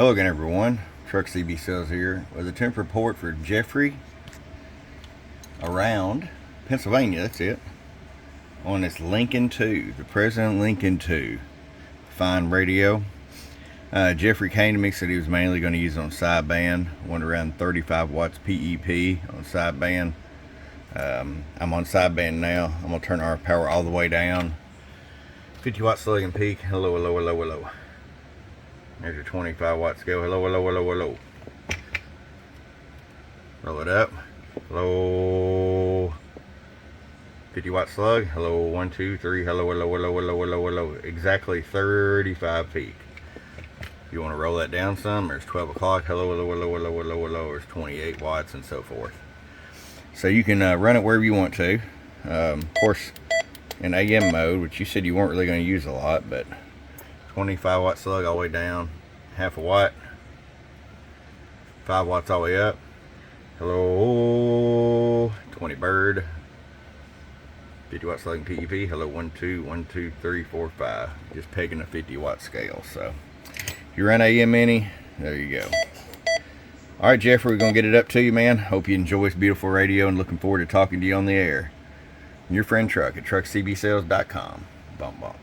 Hello again, everyone. Truck CB Sales here with a temp report for Jeffrey around Pennsylvania. That's it. On this Lincoln 2, the President Lincoln 2 fine radio. Jeffrey came to me, said he was mainly going to use it on sideband. Wanted around 35 watts PEP on sideband. I'm on sideband now. I'm going to turn our power all the way down. 50 watt slug and peak. Hello, hello, hello, hello. There's your 25 watt scale. Hello, hello, hello, hello. Roll it up. Hello. 50 watt slug. Hello, 1, 2, 3. Hello, hello, hello, hello, hello, hello. Exactly 35 peak. If you want to roll that down some, there's 12 o'clock. Hello, hello, hello, hello, hello, hello. There's 28 watts and so forth. So you can run it wherever you want to. Of course, in AM mode, which you said you weren't really going to use a lot, but 25 watt slug all the way down, half a watt, 5 watts all the way up. Hello, 20 bird, 50 watt slug and PEP. Hello, 1, 2, 1, 2, 3, 4, 5. Just pegging a 50 watt scale. So if you run AM Mini, there you go. All right, Jeffrey, we're going to get it up to you, man. Hope you enjoy this beautiful radio and looking forward to talking to you on the air. Your friend Truck at truckcbsales.com. Bump, bump.